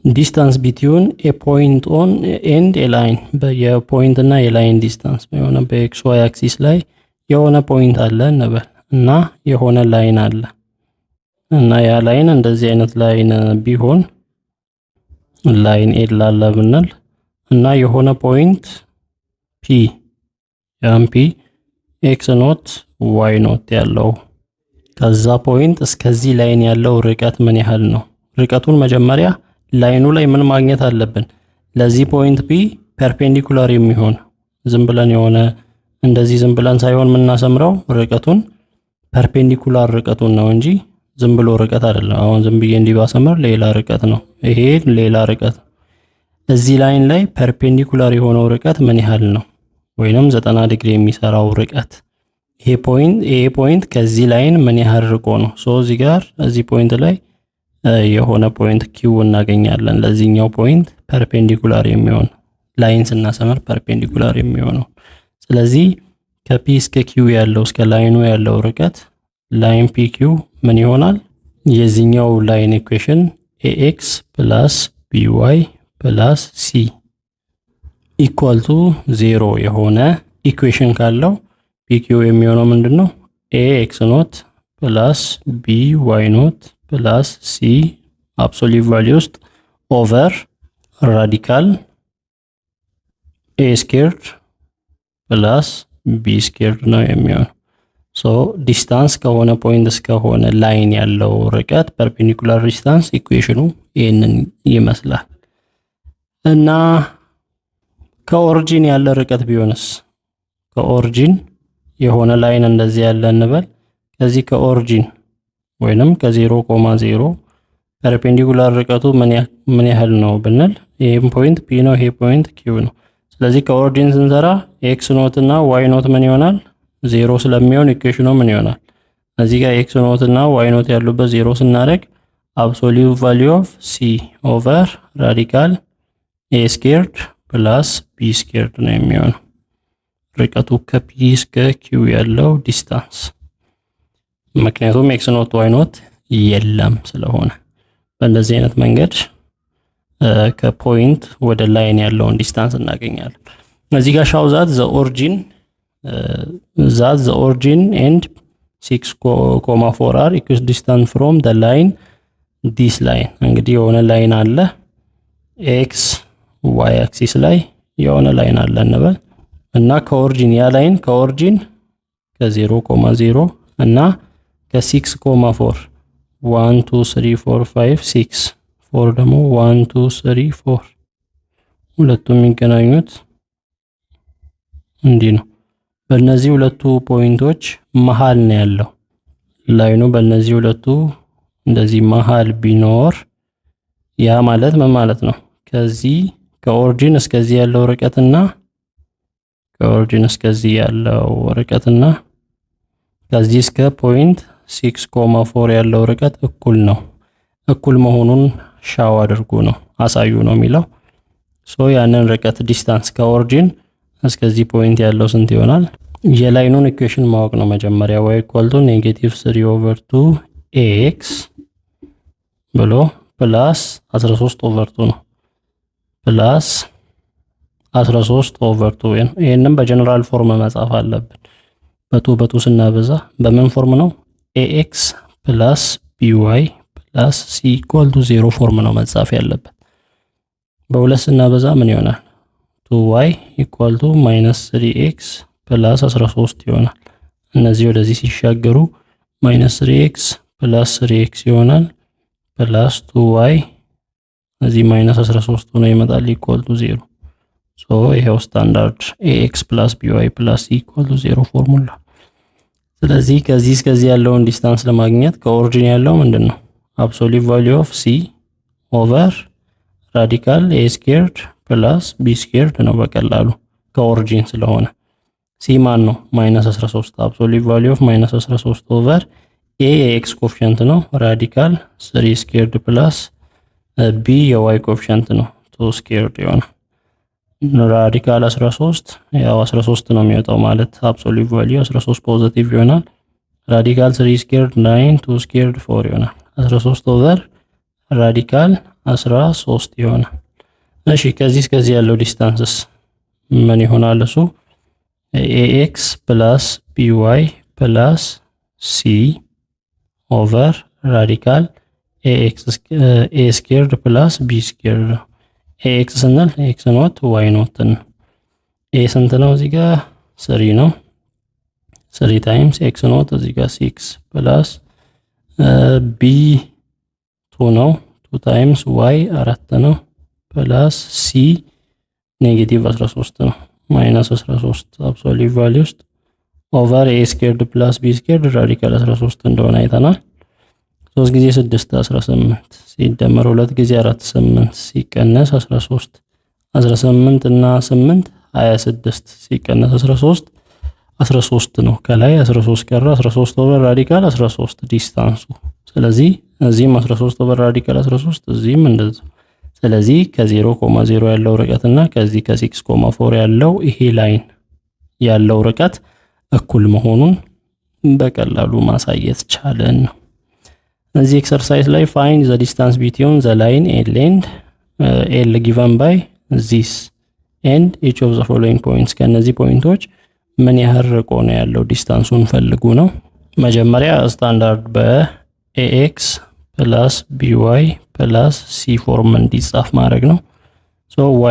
ዲስታንስ ቢትዊን ኤ ፖይንት ኦን ኤንድ ኤ ላይን የፖይንት እና የላይን ዲስታንስ የሆነ በኤክስ ዋይ አክሲስ ላይ የሆነ ፖይንት አለ እንበል እና የሆነ ላይን አለ እና ያ ላይን እንደዚህ አይነት ላይን ቢሆን ላይን ኤል አለ ብንል እና የሆነ ፖይንት ፒ ያን ፒ ኤክስ ኖት ዋይ ኖት ያለው ከዛ ፖይንት እስከዚህ ላይን ያለው ርቀት ምን ያህል ነው? ርቀቱን መጀመሪያ ላይኑ ላይ ምን ማግኘት አለብን? ለዚህ ፖይንት ፒ ፐርፔንዲኩላር የሚሆን ዝም ብለን የሆነ እንደዚህ ዝም ብለን ሳይሆን የምናሰምረው ርቀቱን ፐርፔንዲኩላር ርቀቱን ነው እንጂ ዝም ብሎ ርቀት አይደለም። አሁን ዝም ብዬ እንዲህ ባሰምር ሌላ ርቀት ነው፣ ይሄ ሌላ ርቀት። እዚህ ላይን ላይ ፐርፔንዲኩላር የሆነው ርቀት ምን ያህል ነው? ወይንም 90 ዲግሪ የሚሰራው ርቀት ይሄ ፖይንት ከዚህ ላይን ምን ያህል ርቆ ነው? ሶ እዚህ ጋር እዚህ ፖይንት ላይ የሆነ ፖይንት ኪው እናገኛለን። ለዚህኛው ፖይንት ፐርፔንዲኩላር የሚሆን ላይን ስናሰምር ፐርፔንዲኩላር የሚሆነው። ስለዚህ ከፒ እስከ ኪው ያለው እስከ ላይኑ ያለው ርቀት ላይን ፒ ኪው ምን ይሆናል? የዚህኛው ላይን ኢኩዌሽን ax by ሲ ኢኳል ቱ 0 የሆነ ኢኩዌሽን ካለው pq የሚሆነው ምንድነው? ax ኖት by ኖት + c አብሶሉት ቫልዩ ውስጥ ኦቨር ራዲካል a ስኩዌርድ b ስኩዌርድ ነው የሚሆነው። ሶ ዲስታንስ ከሆነ ፖይንት እስከሆነ ላይን ያለው ርቀት ፐርፔንዲኩላር ዲስታንስ ኢኩዌሽኑ ይሄንን ይመስላል። እና ከኦሪጂን ያለ ርቀት ቢሆንስ? ከኦሪጂን የሆነ ላይን እንደዚህ ያለ እንበል። ከዚህ ከኦሪጂን ወይንም ከ0,0 ፐርፔንዲኩላር ርቀቱ ምን ያህል ነው ብንል ይሄም ፖይንት ፒ ነው፣ ይሄ ፖይንት ኪው ነው። ስለዚህ ከኦሪጂን ስንሰራ ኤክስ ኖት እና ዋይ ኖት ምን ይሆናል? 0 ስለሚሆን ኢኩዌሽኑ ምን ይሆናል? እዚህ ጋር ኤክስ ኖት እና ዋይ ኖት ያሉበት 0 ስናደርግ አብሶሉት ቫልዩ ኦፍ ሲ ኦቨር ራዲካል ኤ ስኩዌርድ + ቢ ስኩዌርድ ነው የሚሆነው ርቀቱ ከፒ እስከ ኪው ያለው ዲስታንስ። ምክንያቱም ኤክስ ኖት ዋይ ኖት የለም ስለሆነ በእንደዚህ አይነት መንገድ ከፖይንት ወደ ላይን ያለውን ዲስታንስ እናገኛለን። እዚህ ጋር ሻው ዛት ዘ ኦሪጂን ኤንድ 6,4 are equidistant from the line this line። እንግዲህ የሆነ ላይን አለ ኤክስ ዋይ አክሲስ ላይ የሆነ ላይን አለ እንበል እና ከኦሪጂን ያ ላይን ከኦሪጂን ከ0,0 እና ከ6,4 1 2 3 4 5 6 4 ደግሞ 1 2 3 4 ሁለቱም የሚገናኙት እንዲህ ነው። በእነዚህ ሁለቱ ፖይንቶች መሃል ነው ያለው ላይኑ። በእነዚህ ሁለቱ እንደዚህ መሃል ቢኖር ያ ማለት ምን ማለት ነው? ከዚህ ከኦሪጂን እስከዚህ ያለው ርቀትና ከኦሪጂን እስከዚህ ያለው ርቀትና ከዚህ እስከ ፖይንት 6,4 ያለው ርቀት እኩል ነው። እኩል መሆኑን ሻው አድርጉ ነው አሳዩ ነው የሚለው። ሶ ያንን ርቀት ዲስታንስ ከኦሪጂን እስከዚህ ፖይንት ያለው ስንት ይሆናል? የላይኑን ኢኩዌሽን ማወቅ ነው መጀመሪያ። y = -3/2 ax ብሎ ፕላስ 13/2 ነው ፕላስ 13/2 ይሄንን በጀነራል ፎርም መጻፍ አለብን። በቱ ስናበዛ በምን ፎርም ነው? ax by c = 0 ፎርም ነው መጻፍ ያለበት። በሁለት ስናበዛ ምን ይሆናል? 2y = -3x + 13 ይሆናል። እነዚህ ወደዚህ ሲሻገሩ -3x + 3x ይሆናል ፕላስ 2y እዚህ -13 ሆኖ ይመጣል =0። ሶ ይሄው ስታንዳርድ ax + by + c = 0 ፎርሙላ። ስለዚህ ከዚህ እስከዚህ ያለውን ዲስታንስ ለማግኘት ከኦሪጂን ያለው ምንድነው? አብሶሉት ቫልዩ ኦፍ c ኦቨር ራዲካል a ስኩዌርድ + b ስኩዌርድ ነው በቀላሉ ከኦሪጂን ስለሆነ። c ማን ነው? -13 አብሶሉት ቫልዩ ኦፍ -13 ኦቨር a የx ኮኤፊሺየንት ነው ራዲካል 3 ስኩዌርድ ፕላስ b የy ኮኤፊሺየንት ነው 2 ስኩዌርድ ይሆናል። ራዲካል 13 ያው 13 ነው የሚወጣው ማለት አብሶሉት ቫልዩ 13 ፖዚቲቭ ይሆናል። ራዲካል 3 ስኩዌርድ 9 2 ስኩዌርድ 4 ይሆናል። 13 ኦቨር ራዲካል 13 ይሆናል። እሺ ከዚህ እስከዚህ ያለው ዲስታንስስ ምን ይሆናል? እሱ ax + by + c ኦቨር ራዲካል ax a ስኩዌርድ + b ስኩዌርድ ነው። ax ስንል x ኖት y ኖት ነው። a ስንት ነው? እዚህ ጋር 3 ነው። 3 ታይምስ x ኖት እዚህ ጋር 6 ፕላስ b 2 ነው። 2 ታይምስ y 4 ነው ፕላስ c ኔጌቲቭ 13 ነው ማይነስ 13 አብሶሉት ቫልዩ ውስጥ ኦቨር a ስኩዌርድ + b ስኩዌርድ ራዲካል 13 እንደሆነ አይተናል። 3 ጊዜ 6 18 ሲደመር 2 ጊዜ 4 8 ሲቀነስ 13 18 እና 8 26 ሲቀነስ 13 13 ነው። ከላይ 13 ቀረ 13 ኦቨር ራዲካል 13 ዲስታንሱ። ስለዚህ እዚህም 13 ኦቨር ራዲካል 13 እዚህም እንደዚህ። ስለዚህ ከ0,0 ያለው ርቀትና ከዚህ ከ6,4 ያለው ይሄ ላይን ያለው ርቀት እኩል መሆኑን በቀላሉ ማሳየት ቻለን ነው። እዚህ ኤክሰርሳይዝ ላይ find the distance between the line L and L given by this and each of the following points ከነዚህ ፖይንቶች ምን ያህል ርቆ ነው ያለው ዲስታንሱን ፈልጉ ነው። መጀመሪያ ስታንዳርድ በax + by + c ፎርም እንዲጻፍ ማድረግ ነው።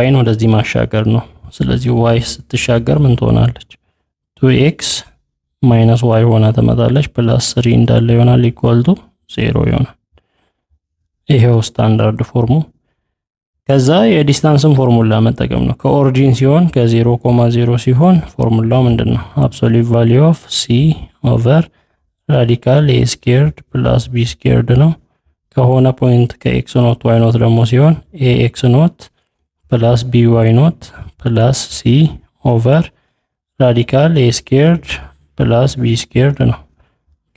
y ነው ወደዚህ ማሻገር ነው። ስለዚህ y ስትሻገር ምን ትሆናለች? 2x - y ሆና ተመጣለች ፕላስ 3 እንዳለ ይሆናል ኢኳል ቱ 0 ይሆናል። ይሄው ስታንዳርድ ፎርሙ። ከዛ የዲስታንስን ፎርሙላ መጠቀም ነው። ከኦሪጂን ሲሆን ከ0,0 ሲሆን ፎርሙላው ምንድነው? አብሶሉት ቫልዩ ኦፍ c ኦቨር ራዲካል a ስኩዌርድ + b ስኩዌርድ ነው። ከሆነ ፖይንት ከx ኖት y ኖት ደግሞ ሲሆን ax ኖት + by ኖት + c ኦቨር ራዲካል a ስኩዌርድ + b ስኩዌርድ ነው።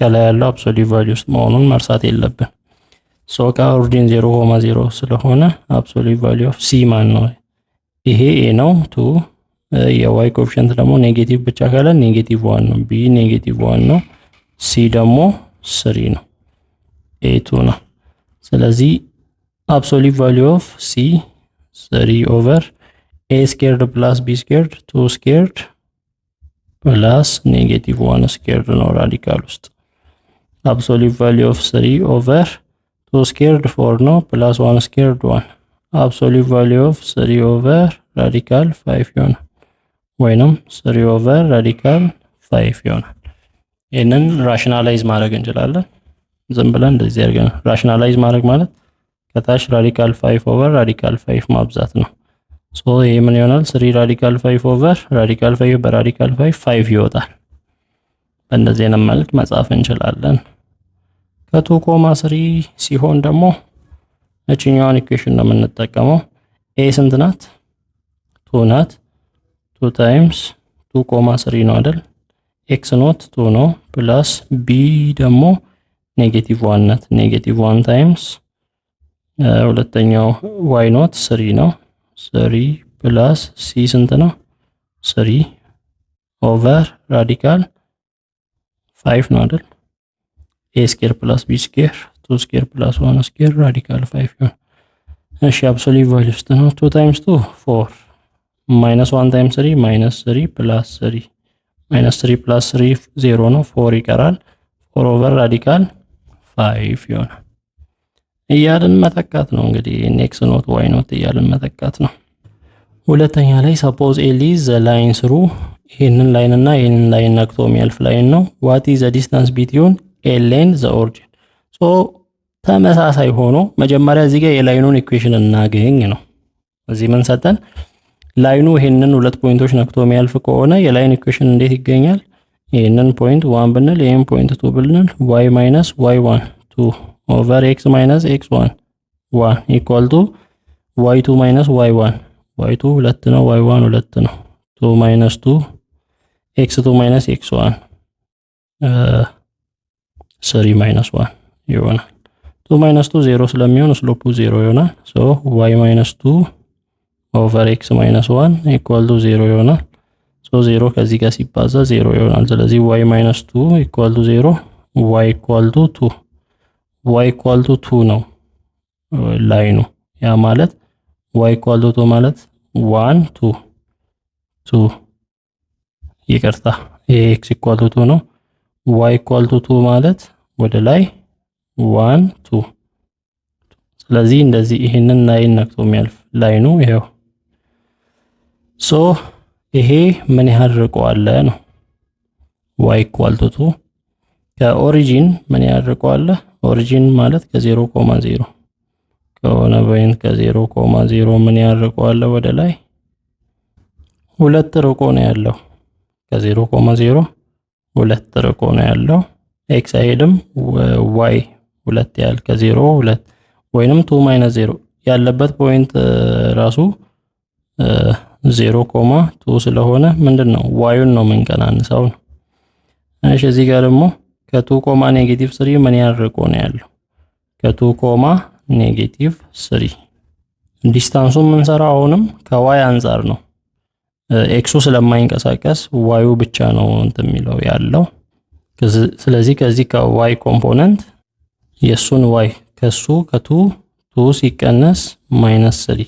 ከላይ ያለው አብሶሉት ቫልዩ ውስጥ መሆኑን መርሳት የለብን። ከኦሪጂን 0,0 ስለሆነ አብሶሉት ቫልዩ ኦፍ c ማን ነው? ይሄ a ነው 2 የy ኮኤፊሺየንት ደግሞ ኔጌቲቭ ብቻ ካለ ኔጌቲቭ 1 ነው። b ኔጌቲቭ 1 ነው። c ደግሞ 3 ነው። a 2 ነው። ስለዚህ አብሶሉት ቫልዩ ኦፍ c 3 ኦቨር a ስኩዌርድ + b ስኩዌርድ 2 ስኩዌርድ ፕላስ ኔጌቲቭ 1 ስኩዌርድ ነው ራዲካል ውስጥ። አብሶሉት ቫልዩ ኦፍ 3 ኦቨር 2 ስኩዌርድ 4 ነው ፕላስ 1 ስኩዌርድ 1 አብሶሉት ቫልዩ ኦፍ 3 ኦቨር ራዲካል 5 ይሆናል። ወይንም 3 ኦቨር ራዲካል 5 ይሆናል። ይሄንን ራሽናላይዝ ማድረግ እንችላለን። ዝም ብለን እንደዚህ አድርገን ራሽናላይዝ ማድረግ ማለት ከታች ራዲካል 5 ኦቨር ራዲካል 5 ማብዛት ነው። ይሄ ምን ይሆናል? 3 ራዲካል 5 ኦቨር ራዲካል 5 በራዲካል 5 ይወጣል። በእንደዚህ አይነት መልክ መጻፍ እንችላለን። ከ2,3 ሲሆን ደግሞ እቺኛውን ኢኩዌሽን ነው የምንጠቀመው። a ስንት ናት? 2 ናት። 2 ታይምስ 2,3 ነው አይደል? x ኖት 2 ነው ፕላስ b ደግሞ ኔጌቲቭ 1 ናት። ኔጌቲቭ 1 ታይምስ ሁለተኛው y ኖት 3 ነው። 3 ፕላስ c ስንት ነው? 3 ኦቨር ራዲካል 5 ነው አይደል? a ስኩዌር + b ስኩዌር 2 ስኩዌር + 1 ስኩዌር ራዲካል 5 ነው። እሺ አብሶሉት ቫልዩ ውስጥ ነው 2 ታይምስ 2 4 -1 ታይምስ 3 -3 + 3 -3 + 3 0 ነው 4 ይቀራል። 4 ኦቨር ራዲካል 5 ይሆናል። እያልን መተካት ነው እንግዲህ x ኖት y ኖት እያልን መተካት ነው። ሁለተኛ ላይ ሰፖዝ ኤል ኢዝ ዘ ላይን ስሩ ይሄንን ላይን እና ይሄንን ላይን ነክቶ የሚያልፍ ላይን ነው። ዋት ኢዝ ዘ ዲስታንስ ቢትዊን ኤል ኤንድ ዘ ኦሪጂን። ተመሳሳይ ሆኖ መጀመሪያ እዚህ ጋር የላይኑን ኢኩዌሽን እናገኝ ነው። እዚህ ምን ሰጠን? ላይኑ ይሄንን ሁለት ፖይንቶች ነክቶ የሚያልፍ ከሆነ የላይን ኢኩዌሽን እንዴት ይገኛል? ይሄንን ፖይንት 1 ብንል ይሄን ፖይንት 2 ብንል y - y1 2 ኦቨር x - x1 1 ኢኳል ቱ y2 - y1 y2 2 ነው y1 2 ነው 2 - 2 x2 - x1 3 - 1 ይሆናል። 2 - 2 0 ስለሚሆን ስሎፑ 0 ይሆናል። y - 2 ኦቨር x - 1 ኢኳል ቱ 0 ይሆናል። 0 ከዚህ ጋር ሲባዛ 0 ይሆናል። ስለዚህ y - 2 ኢኳል ቱ 0 y ኢኳል ቱ 2 y ኢኳል ቱ 2 ነው ላይኑ ያ ማለት y ኢኳል ቱ 2 ማለት 1 2 2 ይቅርታ ይሄ x ኢኳል ቱ 2 ነው። y ኢኳል ቱ 2 ማለት ወደ ላይ 1 2። ስለዚህ እንደዚህ ይሄንን ላይን ነክቶ የሚያልፍ ላይኑ ይሄው ሶ ይሄ ምን ያህል ርቆ አለ ነው y ኢኳል ቱ 2 ከኦሪጂን ምን ያህል ርቆ አለ። ኦሪጂን ማለት ከ0,0 ከሆነ ፖይንት ከ0,0 ምን ያህል ርቆ አለ ወደ ላይ 2 ርቆ ነው ያለው። ከ0,0 2 ርቆ ነው ያለው። ኤክስ አይሄድም y 2 ያህል ከ0 2 ወይንም 2 - 0 ያለበት ፖይንት ራሱ 0,2 ስለሆነ ምንድነው ዋዩን ነው የምንቀናንሰው ነው። እሺ እዚህ ጋር ደግሞ ከ2 ኔጌቲቭ 3 ምን ያህል ርቆ ነው ያለው ከ2 ኔጌቲቭ 3 ዲስታንሱን የምንሰራው አሁንም ከዋይ አንፃር ነው። ኤክሱ ስለማይንቀሳቀስ ዋዩ ብቻ ነው እንትን የሚለው ያለው። ስለዚህ ከዚህ ከዋይ ኮምፖነንት የሱን ዋይ ከሱ ከ2 ሲቀነስ -3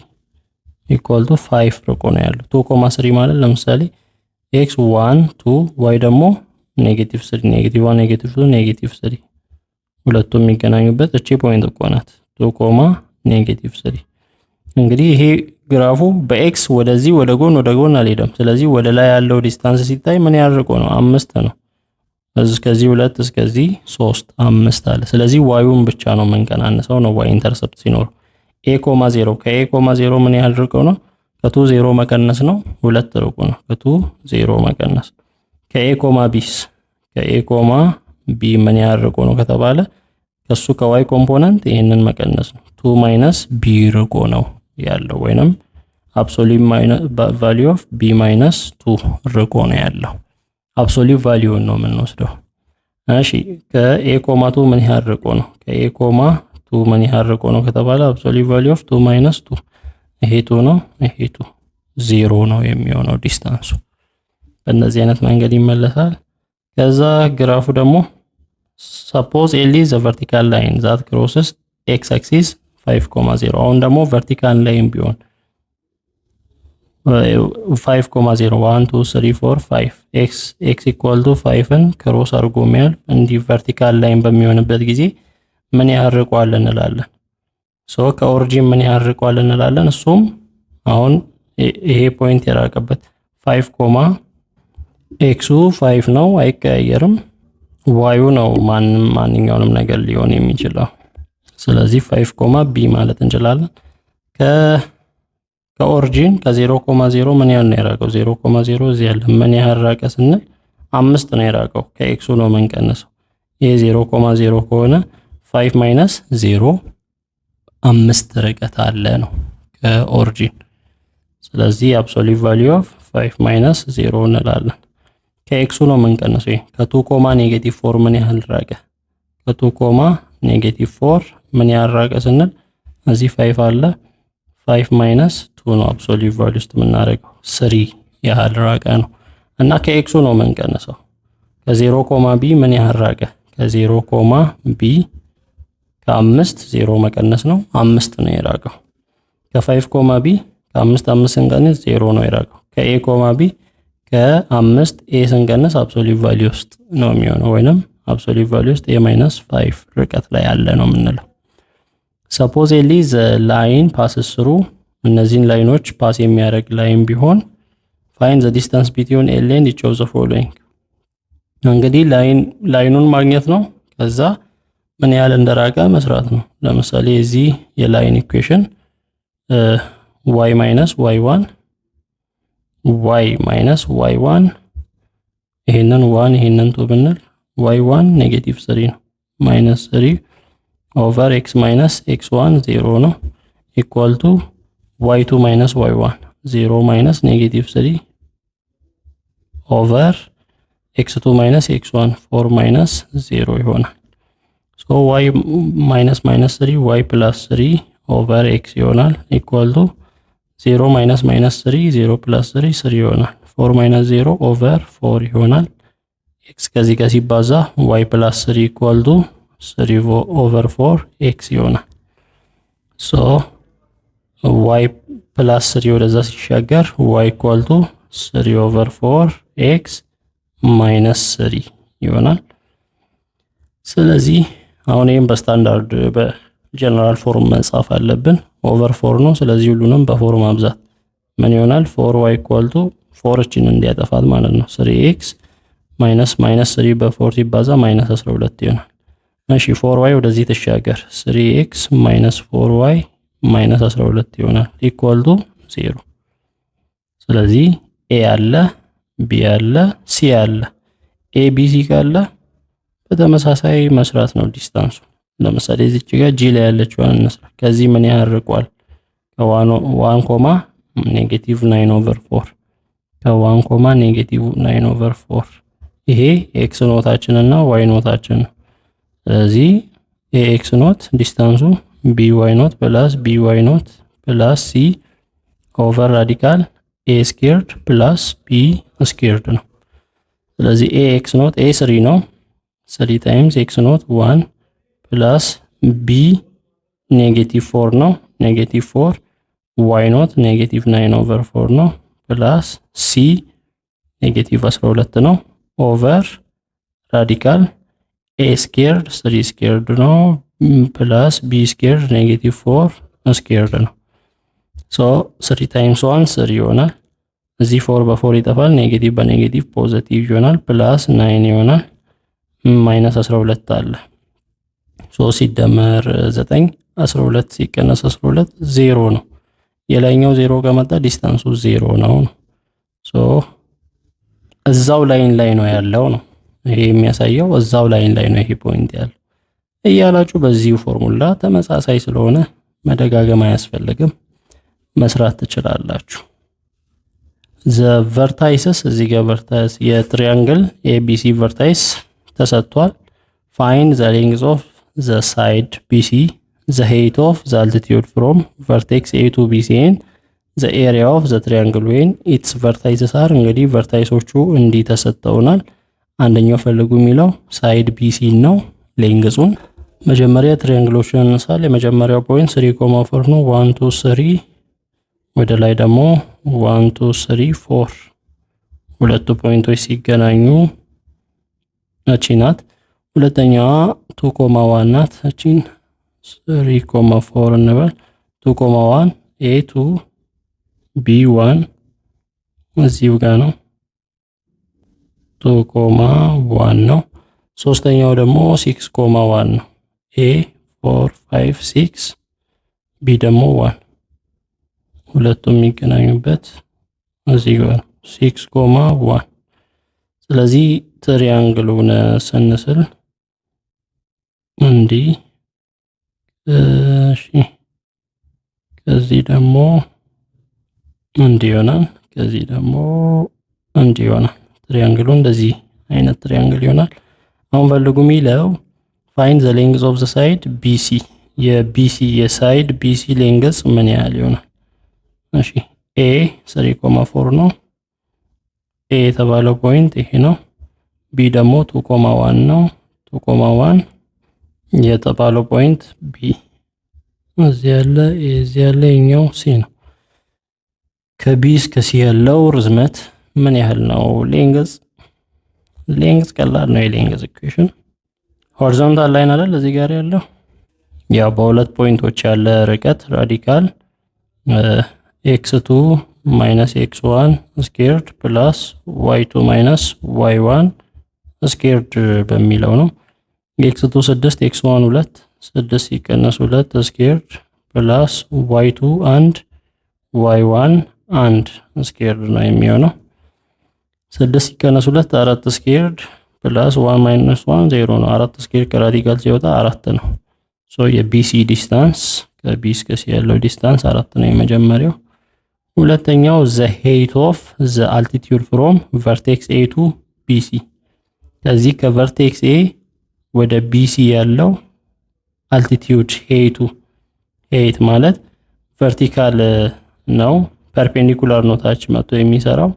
ኢኳል ቱ 5 ርቆ ነው ያለው። 2,3 ማለት ለምሳሌ x 1 2 y ደግሞ -3 -1 -2 -3 ሁለቱም የሚገናኙበት እቺ ፖይንት እኮ ናት 2, -3። እንግዲህ ይሄ ግራፉ በኤክስ ወደዚህ ወደ ጎን አልሄደም። ስለዚህ ወደ ላይ ያለው ዲስታንስ ሲታይ ምን ያህል ርቆ ነው 5 ነው። እስከዚህ 2 እስከዚህ 3 5 አለ። ስለዚህ ዋዩን ብቻ ነው የምንቀናነሰው ነው ዋይ ኢንተርሰፕት ሲኖር a,0 ከa,0 ምን ያህል ርቆ ነው ከ2 0 መቀነስ ነው 2 ርቆ ነው ከ2 0 መቀነስ። ከa,b ምን ያህል ርቆ ነው ከተባለ ከሱ ከዋይ ኮምፖነንት ይሄንን መቀነስ ነው 2 - b ርቆ ነው ያለው ወይንም አብሶሉት ቫልዩ ኦፍ b - 2 ርቆ ነው ያለው። አብሶሉት ቫልዩን ነው የምንወስደው። እሺ ከa,2 ምን ያህል ርቆ ነው ከa,2 ምን ያህል ርቆ ነው ከተባለ አብሶሉት ቫልዩ ኦፍ 2 - 2 ይሄ 2 ነው ይሄ 2 0 ነው የሚሆነው ዲስታንሱ። በእነዚህ አይነት መንገድ ይመለሳል። ከዛ ግራፉ ደግሞ suppose L is a vertical line that crosses x axis 5,0 አሁን ደግሞ vertical line ቢሆን 5,0 1 2 3 4 5 x equal to 5ን ክሮስ አድርጎ የሚያልፍ እንዲህ vertical line በሚሆንበት ጊዜ ምን ያህል ርቋል እንላለን። ሶ ከኦሪጂን ምን ያህል ርቋል እንላለን። እሱም አሁን ይሄ ፖይንት የራቀበት 5, x 5 ነው አይቀያየርም። ዋዩ ነው ማንኛውንም ነገር ሊሆን የሚችለው። ስለዚህ 5, b ማለት እንችላለን። ከኦሪጂን ከ0,0 ምን ያህል ነው የራቀው 0,0 እዚህ ያለ ምን ያህል ራቀ ስንል 5 ነው የራቀው ከኤክሱ ነው የምንቀንሰው። ይሄ 0,0 ከሆነ 5 - 0 5 ርቀት አለ ነው ከኦሪጂን። ስለዚህ አብሶሉት ቫልዩ ኦፍ 5 - 0 እንላለን። ከኤክሱ ነው የምንቀንሰው። ከ2, -4 ምን ያህል ራቀ ከ2, -4 ምን ያህል ራቀ ስንል እዚህ 5 አለ 5 - 2 ነው አብሶሉት ቫልዩ ውስጥ የምናደርገው 3 ያህል ራቀ ነው። እና ከኤክሱ ነው የምንቀንሰው። ከ0, b ምን ያህል ራቀ ከ0, b ከ5 0 መቀነስ ነው 5 ነው የራቀው። ከ5, b ከ5 5 ስንቀንስ 0 ነው የራቀው። ከa, b ከ5 a ስንቀንስ አብሶሉት ቫልዩ ውስጥ ነው የሚሆነው ወይንም አብሶሉት ቫልዩ ውስጥ a - 5 ርቀት ላይ ያለ ነው የምንለው። suppose L is a line passes through እነዚህን ላይኖች ፓስ የሚያደርግ ላይን ቢሆን find the distance between L and each of the following እንግዲህ ላይኑን ማግኘት ነው። ከዛ ምን ያህል እንደራቀ መስራት ነው። ለምሳሌ እዚህ የላይን ኢኩዌሽን y - y1 ይሄንን 1 ይሄንን 2 ብንል y1 -3 ነው -3 ኦቨር x - x1 0 ነው ኢኳል ቱ y2 - y1 0 - -3 ኦቨር x2 - x1 4 - 0 ይሆናል። ሶ y -3 y + 3 ኦቨር x ይሆናል ኢኳል ቱ 0 - -3 0 + 3 3 ይሆናል 4 - 0 ኦቨር 4 ይሆናል። x ከዚህ ጋር ሲባዛ y + 3 ኢኳል ቱ 3 ኦቨር 4 x ይሆናል። ሶ y ፕላስ 3 ወደዛ ሲሻገር y ኢኳል ቱ 3/4 x ማይነስ 3 ይሆናል። ስለዚህ አሁን ይሄን በስታንዳርድ በጀነራል ፎርም መጻፍ አለብን። ኦቨር 4 ነው። ስለዚህ ሁሉንም በፎርም ማብዛት ምን ይሆናል? 4y ኢኳል ቱ 4 እቺን እንዲያጠፋት ማለት ነው 3x ማይነስ 3 በ4 ሲባዛ ማይነስ 12 ይሆናል። እሺ 4y ወደዚህ ተሻገር 3x ማይነስ 4y ማይነስ 12 ይሆናል ኢኳል ቱ 0። ስለዚህ a አለ b አለ c አለ። a b c ካለ በተመሳሳይ መስራት ነው ዲስታንሱ። ለምሳሌ እዚች ጋር g ላይ ያለችውን እንስራ። ከዚህ ምን ያህል ርቋል? ከ1 ኮማ ኔጌቲቭ 9/4 ከ1 ኮማ ኔጌቲቭ 9/4 ይሄ x ኖታችን እና y ኖታችን ነው። ስለዚህ ax ኖት ዲስታንሱ by ኖት ፕላስ by ኖት ፕላስ c ኦቨር ራዲካል a ስኩዌርድ ፕላስ b ስኩዌርድ ነው። ስለዚህ ax ኖት a 3 ነው 3 ታይምስ x ኖት 1 ፕላስ b ኔጌቲቭ 4 ነው ኔጌቲቭ 4 y ኖት ኔጌቲቭ 9/4 ነው ፕላስ c ኔጌቲቭ 12 ነው ኦቨር ራዲካል a ስኩዌርድ 3 ስኩዌርድ ነው ፕላስ b ስኩዌርድ ኔጌቲቭ 4 ስኩዌርድ ነው። ሶ 3 ታይምስ 1 3 ይሆናል። እዚህ 4 በ4 ይጠፋል። ኔጌቲቭ በኔጌቲቭ ፖዚቲቭ ይሆናል ፕላስ 9 ይሆናል ማይነስ 12 አለ። ሶ ሲደመር 9 12 ሲቀነስ 12 0 ነው። የላይኛው 0 ከመጣ ዲስታንሱ 0 ነው። ሶ እዛው ላይን ላይ ነው ያለው ነው። ይሄ የሚያሳየው እዛው ላይን ላይ ነው ይሄ ፖይንት ያለው እያላችሁ በዚሁ ፎርሙላ ተመሳሳይ ስለሆነ መደጋገም አያስፈልግም መስራት ትችላላችሁ። ዘ ቨርታይስስ እዚህ ጋር ቨርታይስ የትሪያንግል ABC ቨርታይስ ተሰጥቷል። ፋይንድ ዘ ሌንግዝ ኦፍ ዘ ሳይድ BC ዘ ሄይት ኦፍ ዘ አልቲቲዩድ ፍሮም ቨርቴክስ A to BC ኤንድ ዘ ኤሪያ ኦፍ ዘ ትሪያንግል ዌን ኢትስ ቨርታይስስ አር። እንግዲህ ቨርታይሶቹ እንዲህ ተሰጥተውናል። አንደኛው ፈልጉ የሚለው ሳይድ BC ነው። ሌንግዙን መጀመሪያ ትሪያንግሎችን እንሳል። የመጀመሪያው ፖይንት 3.4 ነው 1 2 3 ወደ ላይ ደግሞ 1 2 3 4 ሁለቱ ፖይንቶች ሲገናኙ እቺ ናት። ሁለተኛዋ 2.1 ናት። እቺን 3.4 እንበል 2.1 A to B1 እዚሁ ጋር ነው 2.1 ነው። ሶስተኛው ደግሞ 6.1 ነው A 4 5 6 B ደግሞ 1 ሁለቱም የሚገናኙበት እዚህ ጋር 6.1። ስለዚህ ትሪያንግሉን ስንስል እንዲህ እሺ ከዚህ ደግሞ እንዲህ ይሆናል። ከዚህ ደግሞ እንዲህ ይሆናል። ትሪያንግሉ እንደዚህ አይነት ትሪያንግል ይሆናል። አሁን ፈልጉ የሚለው ፋይንድ ዘ ሌንግዝ ኦፍ ዘ ሳይድ BC የBC የሳይድ BC ሌንግዝ ምን ያህል ይሆናል? እሺ A 3.4 ነው። A የተባለው ፖይንት ይሄ ነው። B ደግሞ 2.1 ነው። 2.1 የተባለው ፖይንት B እዚህ ያለ እዚህ ያለ የኛው C ነው። ከB እስከ C ያለው ርዝመት ምን ያህል ነው? ሌንግዝ ቀላል ነው። የሌንግዝ ኢኩዌሽን ሆሪዞንታል ላይን አይደል እዚህ ጋር ያለው ያው በሁለት ፖይንቶች ያለ ርቀት ራዲካል x2 minus x1 squared plus y2 minus y1 squared በሚለው ነው። x2 6 x1 2 6 ሲቀነስ 2 squared plus y2 1 y1 1 squared ነው የሚሆነው። 6 ሲቀነስ 2 4 squared plus 1 minus 1 0 ነው። 4 squared ከራዲካል ሲወጣ 4 ነው። ሶ የBC ዲስታንስ ከB እስከ C ያለው ዲስታንስ 4 ነው የመጀመሪያው። ሁለተኛው ዘ ሄይት ኦፍ ዘ አልቲቲዩድ ፍሮም ቨርቴክስ A to BC ከዚህ ከቨርቴክስ A ወደ BC ያለው አልቲቲዩድ ሄይት ማለት ቨርቲካል ነው፣ ፐርፔንዲኩላር ነው ታች መጥቶ የሚሰራው።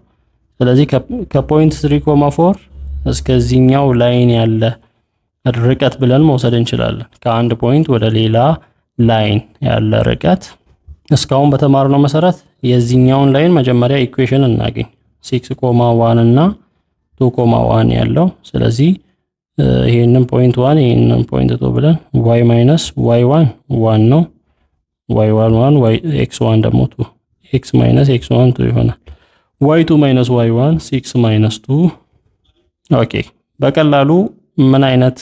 ስለዚህ ከፖይንት 3.4 እስከዚህኛው ላይን ያለ ርቀት ብለን መውሰድ እንችላለን። ከአንድ ፖይንት ወደ ሌላ ላይን ያለ ርቀት እስካሁን በተማርነው መሰረት የዚህኛውን ላይን መጀመሪያ ኢኩዌሽን እናገኝ 6,1 እና 2,1 ያለው። ስለዚህ ይሄንን ፖይንት 1 ይሄንን ፖይንት 2 ብለን y ማይነስ y1 1 ነው። y1 1 x1 ደግሞ 2 x ማይነስ x1 2 ይሆናል። y2 ማይነስ y1 6 ማይነስ 2። ኦኬ በቀላሉ ምን አይነት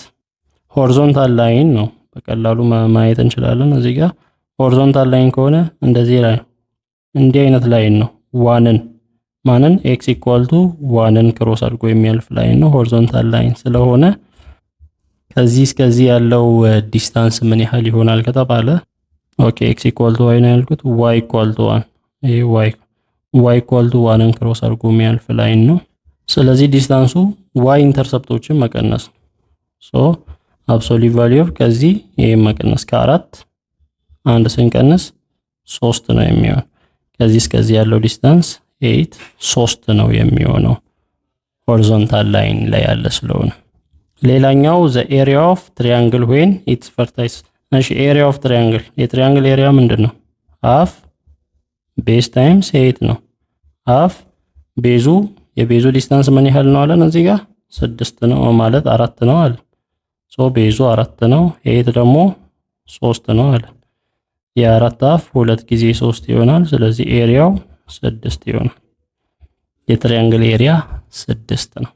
ሆሪዞንታል ላይን ነው በቀላሉ ማየት እንችላለን። እዚህ ጋር ሆሪዞንታል ላይን ከሆነ እንደዚህ ላይ እንዲህ አይነት ላይን ነው። ዋንን ማንን x ኢኳል ቱ ዋንን ክሮስ አድርጎ የሚያልፍ ላይን ነው ሆሪዞንታል ላይን ስለሆነ ከዚህ እስከዚህ ያለው ዲስታንስ ምን ያህል ይሆናል ከተባለ ኦኬ x ኢኳል ቱ y ነው ያልኩት y ኢኳል ቱ 1 ይሄ y ኢኳል ቱ 1ን ክሮስ አድርጎ የሚያልፍ ላይን ነው። ስለዚህ ዲስታንሱ y ኢንተርሰፕቶችን መቀነስ ሶ አብሶሉት ቫልዩ ከዚህ ይሄ መቀነስ ከ4 አንድ ስንቀንስ 3 ነው የሚሆነው። ከዚህ እስከዚህ ያለው ዲስታንስ 8 3 ነው የሚሆነው ሆሪዞንታል ላይን ላይ ያለ ስለሆነ። ሌላኛው the area of triangle when its vertex። እሺ area of triangle የትሪያንግል ኤሪያ ምንድነው? half base times 8 ነው። half ቤዙ የቤዙ ዲስታንስ ምን ያህል ነው አለን እዚህ ጋር 6 ነው ማለት 4 ነው አለ። ሶ ቤዙ 4 ነው 8 ደግሞ 3 ነው አለ። የአራት half 2 ጊዜ 3 ይሆናል። ስለዚህ ኤሪያው 6 ይሆናል። የትሪያንግል ኤሪያ 6 ነው።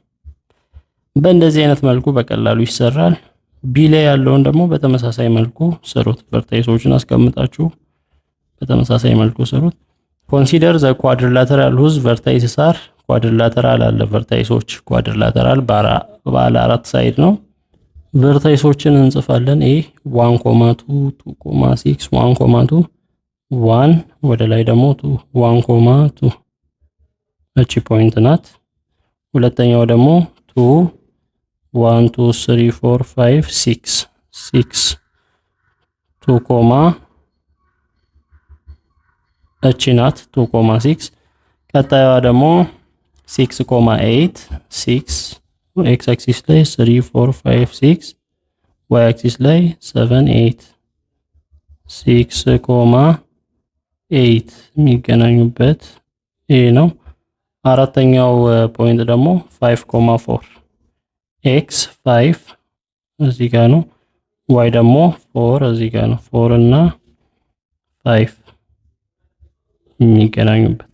በእንደዚህ አይነት መልኩ በቀላሉ ይሰራል። ቢ ላይ ያለውን ደግሞ በተመሳሳይ መልኩ ስሩት። ቨርታይሶችን አስቀምጣችሁ በተመሳሳይ መልኩ ስሩት። ኮንሲደር ዘ ኳድሪላተራል ሁዝ ቨርታይስስ አር ኳድሪላተራል አለ ቨርታይሶች ኳድሪላተራል ባለ 4 ሳይድ ነው። ቨርታይሶችን እንጽፋለን። ኤ 1,2 2,6 1,2 1 ወደ ላይ ደግሞ 2 1,2 እቺ ፖይንት ናት። ሁለተኛው ደግሞ 2 1 2 3 4 5 6 6 2 እቺ ናት 2,6 ቀጣይዋ ደግሞ 6,8 6 ኤክስ አክሲስ ላይ 3 4 5 6 ዋይ አክሲስ ላይ 7 8 6,8 የሚገናኙበት ይሄ ነው። አራተኛው ፖይንት ደግሞ 5,4 ኤክስ 5 እዚህ ጋር ነው። ዋይ ደግሞ 4 እዚህ ጋር ነው። 4 እና 5 የሚገናኙበት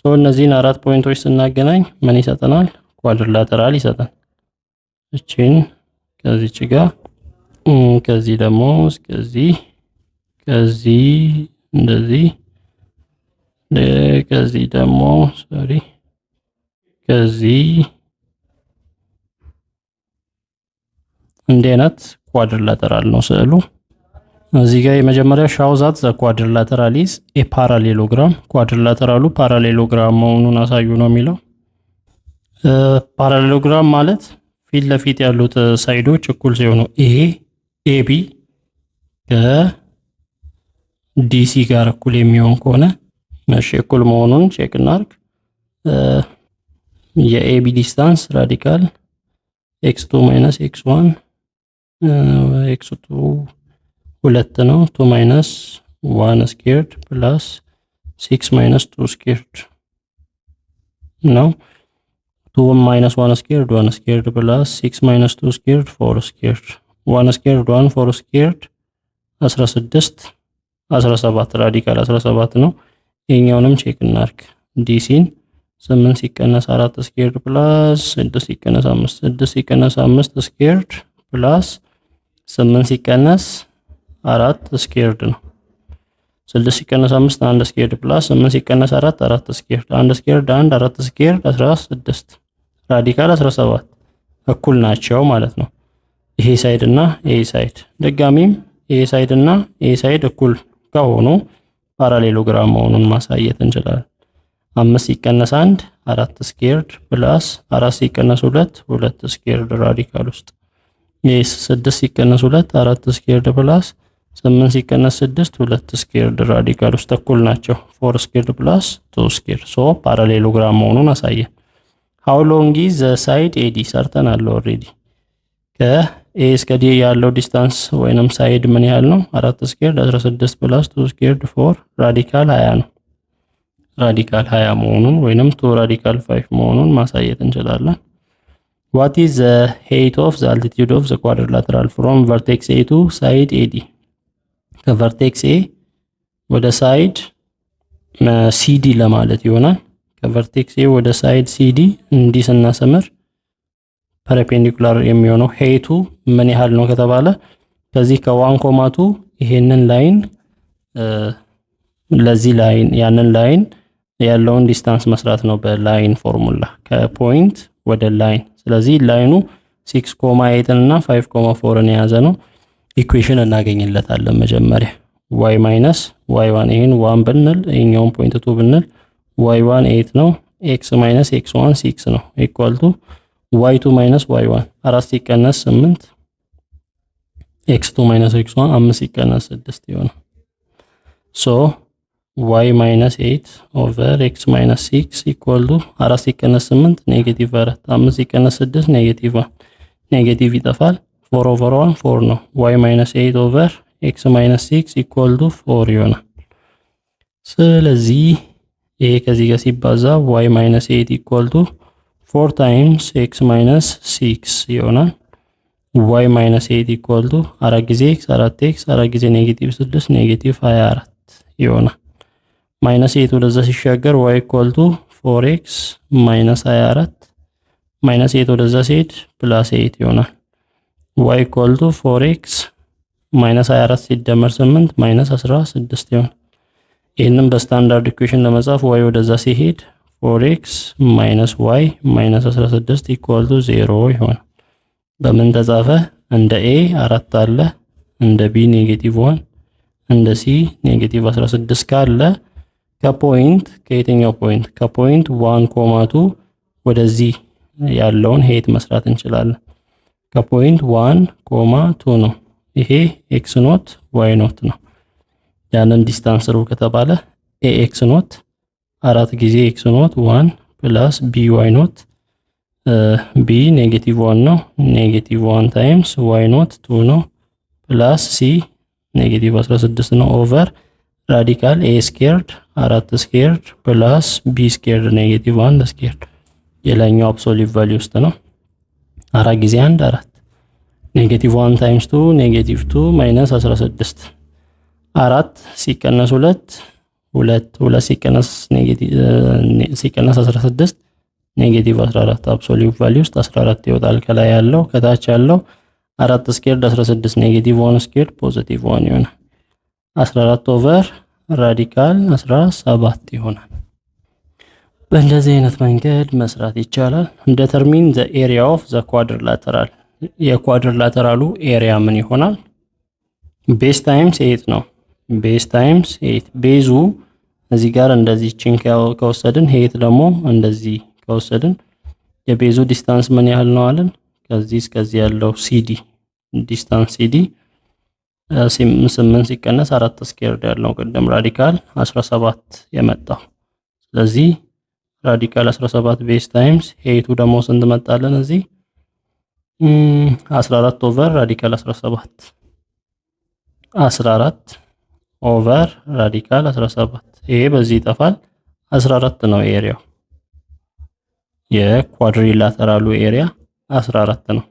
ሶ እነዚህን አራት ፖይንቶች ስናገናኝ ምን ይሰጠናል? ኳድሪላተራል ይሰጠናል። እቺን ከዚች ጋር ከዚህ ደግሞ እስከዚህ ከዚህ እንደዚህ ከዚህ ደግሞ ከዚህ እንዲህ አይነት ኳድሪላተራል ነው ስዕሉ። እዚህ ጋር የመጀመሪያ ሻው ዛት ዘ ኳድሪላተራል ኢዝ ኤ ፓራሌሎግራም። ኳድሪላተራሉ ፓራሌሎግራም መሆኑን አሳዩ ነው የሚለው። ፓራሌሎግራም ማለት ፊት ለፊት ያሉት ሳይዶች እኩል ሲሆኑ ይሄ ኤቢ ከዲሲ ጋር እኩል የሚሆን ከሆነ እሺ እኩል መሆኑን ቼክ እናድርግ። የኤቢ ዲስታንስ ራዲካል x2 ማይነስ x1 x2 2 ነው 2 ማይነስ 1 ስኩዌርድ ፕላስ 6 ማይነስ 2 ስኩዌርድ ነው 2 ማይነስ 1 ስኩዌርድ 1 ስኩዌርድ ፕላስ 6 ማይነስ 2 ስኩዌርድ 4 ስኩዌርድ 1 ስኩዌርድ 1 4 ስኩዌርድ 16 17 ራዲካል 17 ነው። ይሄኛውንም ቼክ እናድርግ። ዲሲን 8 ሲቀነስ 4 ስኩዌርድ ፕላስ 6 ሲቀነስ 5 6 ሲቀነስ 5 ስኩዌርድ ፕላስ 8 ሲቀነስ 4 ስኩዌርድ ነው። 6 ሲቀነስ 5 1 ስኩዌርድ ፕላስ 8 ሲቀነስ 4 4 ስኩዌርድ 1 ስኩዌርድ 1 4 ስኩዌርድ 16 ራዲካል 17 እኩል ናቸው ማለት ነው። ይሄ ሳይድ እና ይሄ ሳይድ ደጋሚም ይሄ ሳይድ እና ይሄ ሳይድ እኩል ከሆኑ ፓራሌሎግራም መሆኑን ማሳየት እንችላለን። 5 ሲቀነስ 1 4 ስኩዌርድ ፕላስ 4 ሲቀነስ 2 2 ስኩዌርድ ራዲካል ውስጥ ይሄ 6 ሲቀነስ 2 4 ስኩዌርድ ፕላስ 8 ሲቀነስ 6 2 ስኩዌርድ ራዲካል ውስጥ እኩል ናቸው። 4 ስኩዌርድ ፕላስ 2 ስኩዌርድ ሶ ፓራሌሎግራም መሆኑን አሳየን። ሃው ሎንግ ኢዝ ዘ ሳይድ ኤዲ ሰርተናል ኦልሬዲ። ከኤ እስከ ዲ ያለው ዲስታንስ ወይንም ሳይድ ምን ያህል ነው? 4 ስኩዌርድ 16 ፕላስ 2 ስኩዌርድ 4 ራዲካል 20 ነው። ራዲካል 20 መሆኑን ወይንም 2 ራዲካል 5 መሆኑን ማሳየት እንችላለን። What is the height of the altitude of the quadrilateral from vertex A to side AD? ከቨርቴክስ ኤ ወደ ሳይድ ሲዲ ለማለት ይሆናል። ከቨርቴክስ ኤ ወደ ሳይድ ሲዲ እንዲህ ስናሰምር ፐርፔንዲኩላር የሚሆነው ሄይቱ ምን ያህል ነው ከተባለ ከዚህ ከ1 ኮማቱ ይሄንን ላይን ለዚህ ላይን ያንን ላይን ያለውን ዲስታንስ መስራት ነው በላይን ፎርሙላ ከፖይንት ወደ ላይን። ስለዚህ ላይኑ 6.8 እና 5.4ን የያዘ ነው። ኢኩዌሽን እናገኝለታለን። መጀመሪያ y ማይነስ y1 ይሄን 1 ብንል ይሄኛውን ፖይንት 2 ብንል y1 8 ነው x ማይነስ x1 6 ነው ኢኳል ቱ y2 ማይነስ y1 4 ሲቀነስ 8 x2 ማይነስ x1 5 ሲቀነስ 6 ይሆናል። ሶ y ማይነስ 8 ኦቨር x ማይነስ 6 ኢኳል ቱ 4 ሲቀነስ 8 ኔጌቲቭ 4 5 ሲቀነስ 6 ኔጌቲቭ 1 ኔጌቲቭ ይጠፋል 4 ኦቨር 1 4 ነው። y ማይነስ 8 ኦቨር x ማይነስ 6 ኢኳል ቱ 4 ይሆናል። ስለዚህ ይሄ ከዚህ ጋር ሲባዛ y ማይነስ 8 ኢኳል ቱ 4 ታይምስ x ማይነስ 6 ይሆናል። y ማይነስ 8 ኢኳል ቱ 4 ጊዜ x 4x 4 ጊዜ ኔጌቲቭ 6 ኔጌቲቭ 24 ይሆናል። ማይነስ 8 ወደዛ ሲሻገር y ኢኳል ቱ 4x ማይነስ 24 ማይነስ 8 ወደዛ ሲሄድ ፕላስ 8 ይሆናል። y ኢኳል ቱ 4x ማይነስ 24 ሲደመር 8 ማይነስ 16 ይሆናል። ይሄንን በስታንዳርድ ኢኩዌሽን ለመጻፍ y ወደዛ ሲሄድ 4x ማይነስ y ማይነስ 16 ኢኳል ቱ 0 ይሆናል። በምን ተጻፈ? እንደ a 4 አለ፣ እንደ b ኔጌቲቭ 1፣ እንደ c ኔጌቲቭ 16 ካለ ከፖይንት ከየትኛው ፖይንት ከፖይንት 1.2 ወደዚህ ያለውን ሄት መስራት እንችላለን። ከፖይንት 1.2 ነው። ይሄ x ኖት y ኖት ነው። ያንን ዲስታንስ ሩ ከተባለ ax ኖት 4 ጊዜ x ኖት 1 ፕላስ by ኖት b ኔጌቲቭ 1 ነው። ኔጌቲቭ 1 ታይምስ y ኖት 2 ነው ፕላስ c ኔጌቲቭ 16 ነው ኦቨር ራዲካል a ስኩዌርድ 4 ስኩዌርድ ፕላስ b ስኩዌርድ ኔጌቲቭ 1 ስኩዌርድ የላይኛው አብሶሉት ቫልዩ ውስጥ ነው። 4 ጊዜ 1 4 ኔጌቲቭ 1 ታይምስ 2 ኔጌቲቭ 2 ማይነስ 16 4 ሲቀነስ 2 2 ሲቀነስ ኔጌቲቭ ሲቀነስ 16 ኔጌቲቭ 14 አብሶሉት ቫልዩ ውስጥ 14 ይወጣል። ከላይ ያለው ከታች ያለው 4 ስኩዌርድ 16 ኔጌቲቭ 1 ስኩዌርድ ፖዚቲቭ 1 ይሆናል። 14 ኦቨር ራዲካል 17 ይሆናል። በእንደዚህ አይነት መንገድ መስራት ይቻላል። ዲተርሚን ዘ ኤሪያ ኦፍ ዘ ኳድሪላተራል የኳድሪላተራሉ ኤሪያ ምን ይሆናል? ቤዝ ታይምስ 8 ነው። ቤዝ ታይምስ 8 ቤዙ እዚህ ጋር እንደዚህ ቺን ከወሰድን ሄት ደግሞ እንደዚህ ከወሰድን የቤዙ ዲስታንስ ምን ያህል ነው አለን? ከዚህ እስከዚህ ያለው ሲዲ ዲስታንስ ሲዲ 8 ሲቀነስ 4 ስኩዌርድ ያለው ቅድም ራዲካል 17 የመጣው። ስለዚህ ራዲካል 17 ቤዝ ታይምስ ሄቱ ደግሞ ስንት መጣለን? እዚህ 14 ኦቨር ራዲካል 17 14 ኦቨር ራዲካል 17 ይሄ በዚህ ይጠፋል። 14 ነው ኤሪያው የኳድሪላተራሉ ኤሪያ 14 ነው።